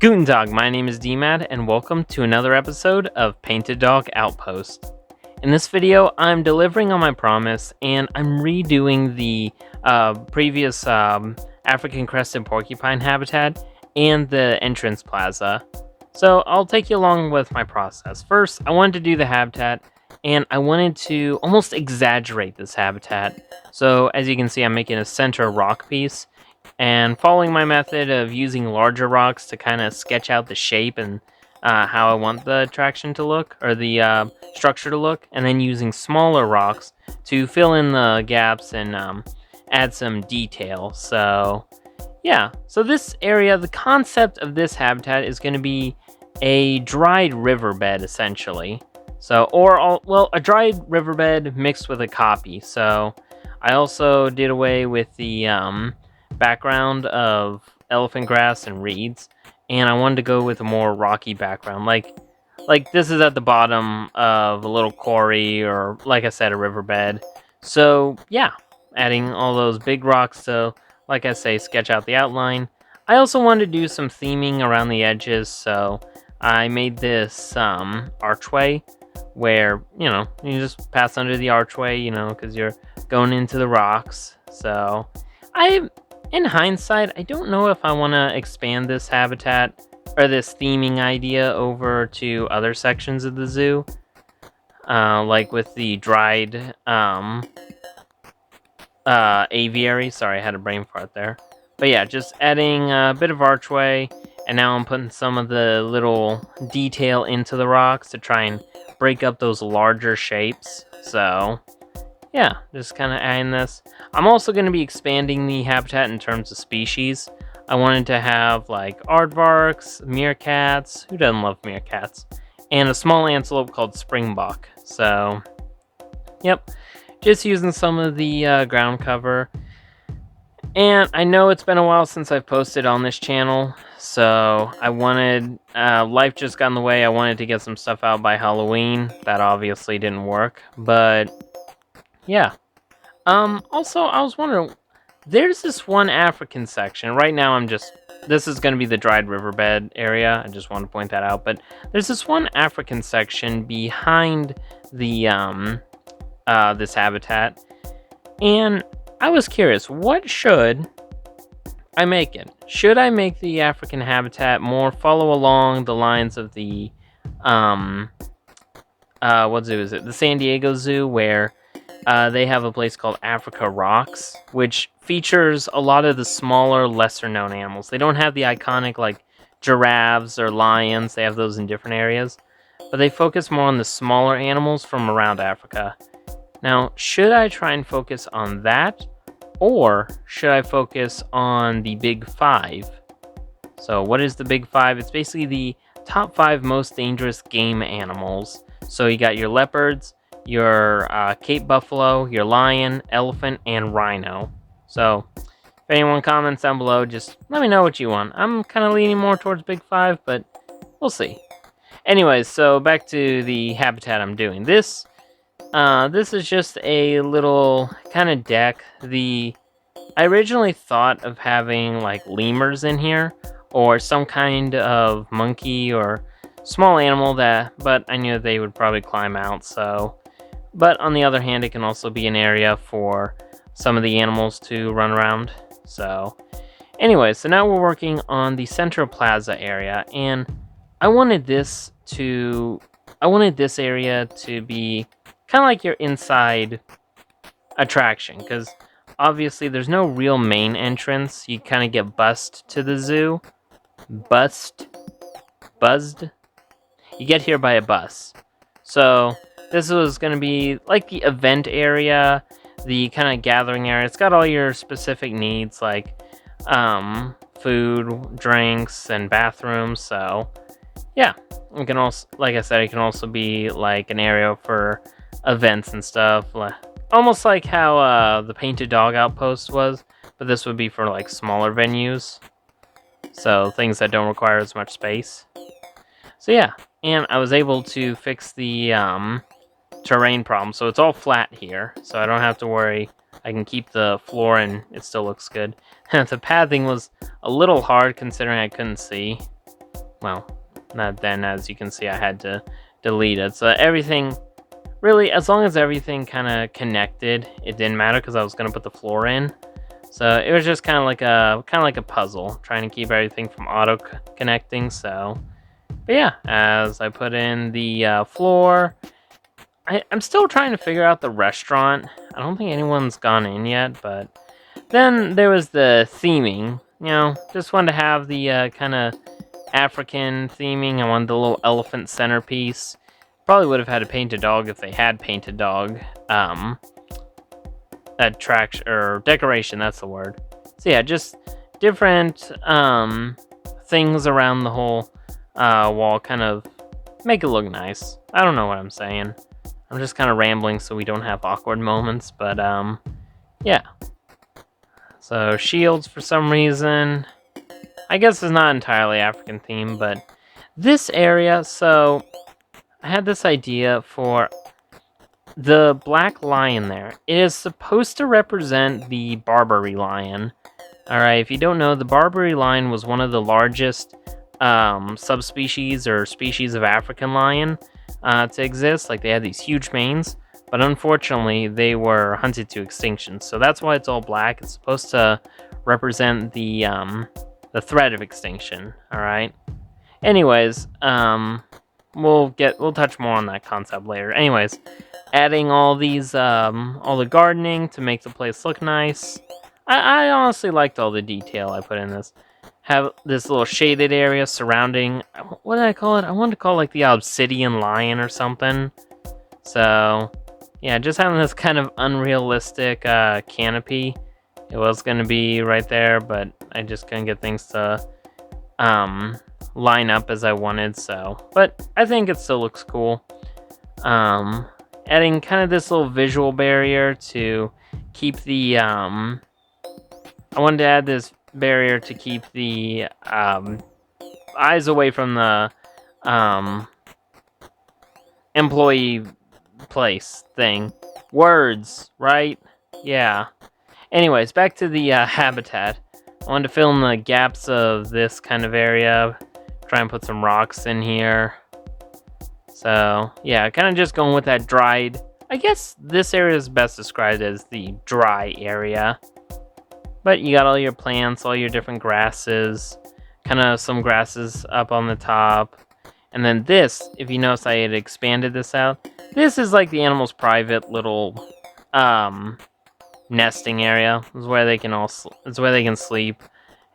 Guten Tag, my name is DMAD, and welcome to another episode of Painted Dog Outpost. In this video, I'm delivering on my promise, and I'm redoing the previous African crested porcupine habitat and the entrance plaza. So I'll take you along with my process. First, I wanted to do the habitat, and I wanted to almost exaggerate this habitat. So as you can see, I'm making a center rock piece, and following my method of using larger rocks to kind of sketch out the shape and how I want the attraction to look, or the structure to look, and then using smaller rocks to fill in the gaps and add some detail. So yeah, so this area, the concept of this habitat is going to be a dried riverbed essentially. So, a dried riverbed mixed with a copy. So I also did away with the background of elephant grass and reeds, and I wanted to go with a more rocky background, like this is at the bottom of a little quarry, or like I said, a riverbed. So yeah, adding all those big rocks to, like I say, sketch out the outline. I also wanted to do some theming around the edges, so I made this archway where, you just pass under the archway, because you're going into the rocks. So in hindsight, I don't know if I want to expand this habitat or this theming idea over to other sections of the zoo, like with the dried aviary. Sorry, I had a brain fart there. But yeah, just adding a bit of archway, and now I'm putting some of the little detail into the rocks to try and break up those larger shapes. So yeah, just kind of adding this. I'm also going to be expanding the habitat in terms of species. I wanted to have like aardvarks, meerkats, who doesn't love meerkats, and a small antelope called springbok. So yep, just using some of the ground cover. And I know it's been a while since I've posted on this channel, so I wanted, life just got in the way. I wanted to get some stuff out by Halloween. That obviously didn't work, but yeah. Also, I was wondering, there's this one African section. Right now, this is going to be the dried riverbed area. I just want to point that out. But there's this one African section behind the, this habitat. And I was curious, what should I make it? Should I make the African habitat more follow along the lines of the, what zoo is it? The San Diego Zoo, where they have a place called Africa Rocks, which features a lot of the smaller, lesser-known animals. They don't have the iconic, like, giraffes or lions. They have those in different areas. But they focus more on the smaller animals from around Africa. Now, should I try and focus on that, or should I focus on the Big Five? So, what is the Big Five? It's basically the top 5 most dangerous game animals. So, you got your leopards, your Cape buffalo, your lion, elephant, and rhino. So if anyone comments down below, just let me know what you want. I'm kind of leaning more towards Big Five, but we'll see. Anyways, so back to the habitat I'm doing. This is just a little kind of deck. I originally thought of having like lemurs in here, or some kind of monkey or small animal but I knew they would probably climb out, so. But on the other hand, it can also be an area for some of the animals to run around. So anyway, so now we're working on the Central Plaza area, and I wanted this area to be kind of like your inside attraction, because obviously there's no real main entrance. You kind of get bussed to the zoo. Buzzed? You get here by a bus. So this was going to be like the event area, the kind of gathering area. It's got all your specific needs, like food, drinks, and bathrooms. So yeah, it can also, like I said, it can also be like an area for events and stuff, almost like how the Painted Dog Outpost was, but this would be for like smaller venues, so things that don't require as much space. So yeah, and I was able to fix the terrain problem, so it's all flat here, so I don't have to worry. I can keep the floor and it still looks good. The pathing was a little hard considering I couldn't see. well, not then, as you can see, I had to delete it. So everything, really, as long as everything kind of connected, it didn't matter because I was going to put the floor in. So it was just kind of like a puzzle, trying to keep everything from auto connecting. So, but yeah, as I put in the floor, I'm still trying to figure out the restaurant. I don't think anyone's gone in yet, but then there was the theming. You know, just wanted to have the kind of African theming. I wanted the little elephant centerpiece. Probably would have had a painted dog if they had painted dog attraction or decoration. That's the word. So yeah, just different things around the whole wall, kind of make it look nice. I don't know what I'm saying. I'm just kind of rambling so we don't have awkward moments, but yeah. So shields for some reason. I guess it's not entirely African themed, but this area, so I had this idea for the black lion there. It is supposed to represent the Barbary lion. Alright, if you don't know, the Barbary lion was one of the largest subspecies or species of African lion to exist. Like, they had these huge manes, but unfortunately they were hunted to extinction. So that's why it's all black. It's supposed to represent the threat of extinction. All right. Anyways, we'll touch more on that concept later. Anyways, adding all these all the gardening to make the place look nice. I honestly liked all the detail I put in this. Have this little shaded area surrounding, what did I call it? I wanted to call it like the obsidian lion or something. So yeah, just having this kind of unrealistic canopy. It was going to be right there, but I just couldn't get things to line up as I wanted. So, but I think it still looks cool. Adding kind of this little visual barrier to keep the I wanted to add this barrier to keep the eyes away from the employee place thing. Words, right? Yeah. Anyways, back to the habitat. I wanted to fill in the gaps of this kind of area. Try and put some rocks in here. So, yeah, kind of just going with that dried. I guess this area is best described as the dry area. But you got all your plants, all your different grasses. Kind of some grasses up on the top. And then this, if you notice, I had expanded this out. This is like the animal's private little nesting area. This is where they can sleep,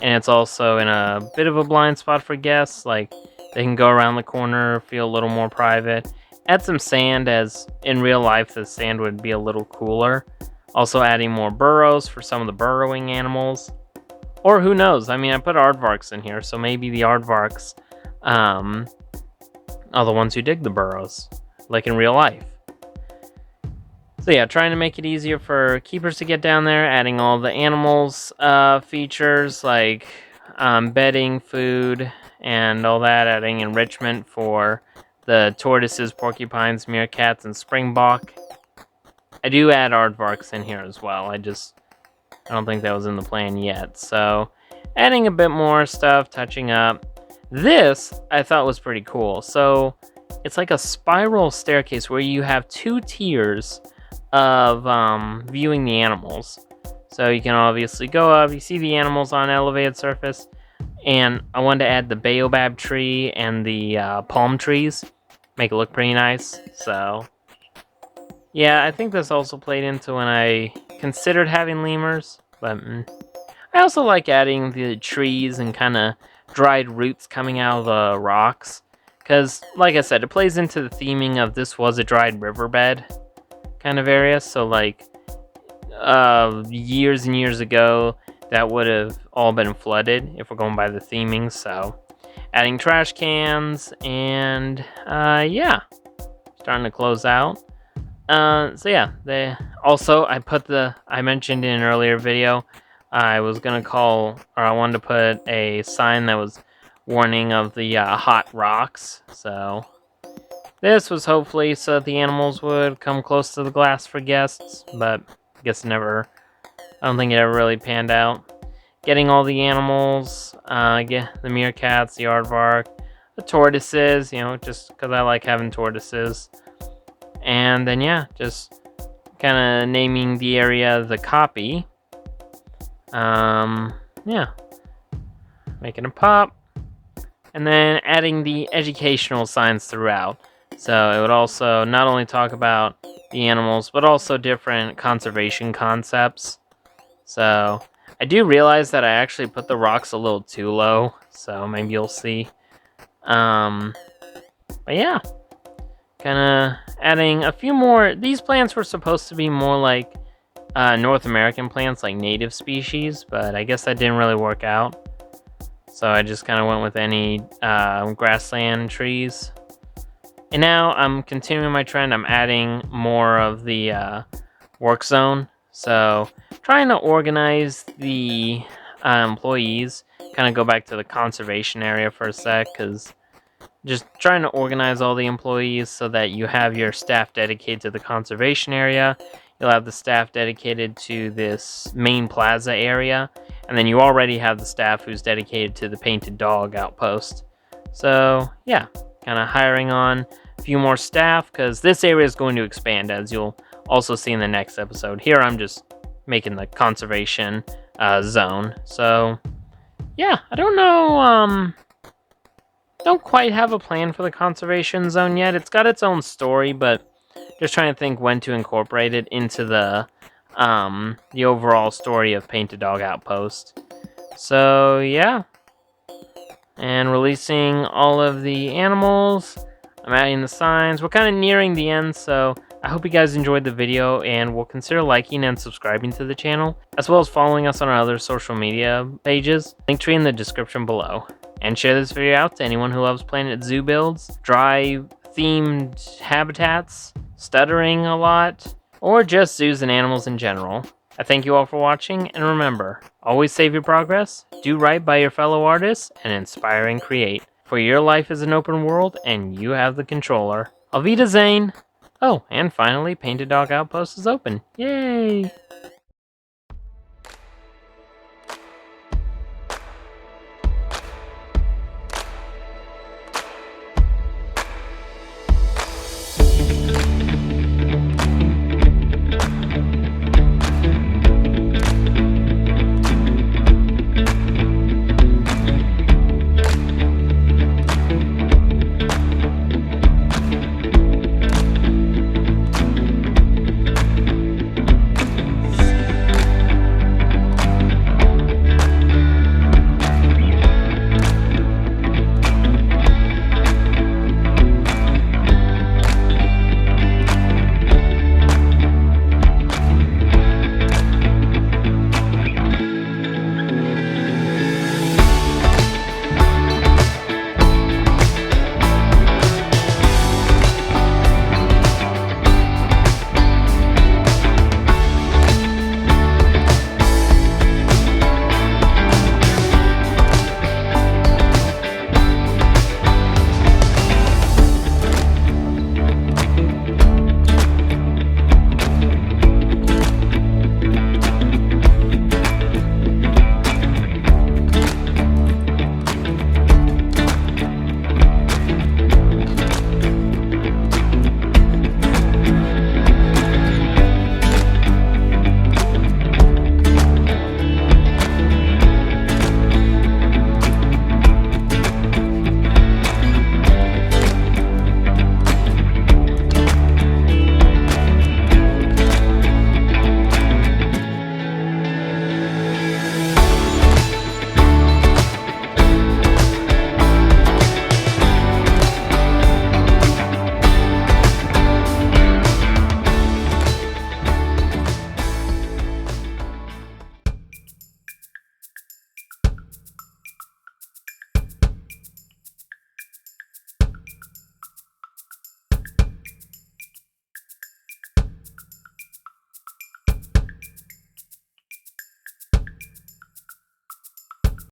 and it's also in a bit of a blind spot for guests. Like, they can go around the corner, feel a little more private. Add some sand, as in real life the sand would be a little cooler. Also adding more burrows for some of the burrowing animals. Or who knows? I mean, I put aardvarks in here, so maybe the aardvarks are the ones who dig the burrows, like in real life. So yeah, trying to make it easier for keepers to get down there, adding all the animals features like bedding, food, and all that, adding enrichment for the tortoises, porcupines, meerkats, and springbok. I do add aardvarks in here as well. I don't think that was in the plan yet. So adding a bit more stuff, touching up. This I thought was pretty cool. So it's like a spiral staircase where you have two tiers of viewing the animals. So you can obviously go up, you see the animals on elevated surface, and I wanted to add the baobab tree and the palm trees, make it look pretty nice. So yeah, I think this also played into when I considered having lemurs, but I also like adding the trees and kind of dried roots coming out of the rocks, because like I said, it plays into the theming of this was a dried riverbed kind of area. So like years and years ago, that would have all been flooded if we're going by the theming. So adding trash cans, and yeah, starting to close out. So yeah, I mentioned in an earlier video, I wanted to put a sign that was warning of the hot rocks. So this was hopefully so that the animals would come close to the glass for guests, but I guess I don't think it ever really panned out. Getting all the animals, the meerkats, the aardvark, the tortoises, you know, just because I like having tortoises. And then, yeah, just kind of naming the area the copy. Yeah, making a pop. And then adding the educational signs throughout. So it would also not only talk about the animals, but also different conservation concepts. So I do realize that I actually put the rocks a little too low, so maybe you'll see. But yeah, kind of adding a few more. These plants were supposed to be more like North American plants, like native species, but I guess that didn't really work out. So I just kind of went with any grassland trees. And now I'm continuing my trend. I'm adding more of the work zone. So trying to organize the employees. Kind of go back to the conservation area for a sec, because just trying to organize all the employees so that you have your staff dedicated to the conservation area. You'll have the staff dedicated to this main plaza area. And then you already have the staff who's dedicated to the Painted Dog Outpost. So yeah, kind of hiring on a few more staff, because this area is going to expand, as you'll also see in the next episode. Here I'm just making the conservation zone. So yeah, I don't know, don't quite have a plan for the conservation zone yet. It's got its own story, but just trying to think when to incorporate it into the overall story of Painted Dog Outpost. So yeah, and releasing all of the animals. I'm adding the signs. We're kind of nearing the end, so I hope you guys enjoyed the video and will consider liking and subscribing to the channel, as well as following us on our other social media pages. Linktree in the description below. And share this video out to anyone who loves Planet Zoo builds, dry themed habitats, stuttering a lot, or just zoos and animals in general. I thank you all for watching, and remember, always save your progress, do right by your fellow artists, and inspire and create. For your life is an open world, and you have the controller. Auf Wiedersehen! Oh, and finally, Painted Dog Outpost is open. Yay!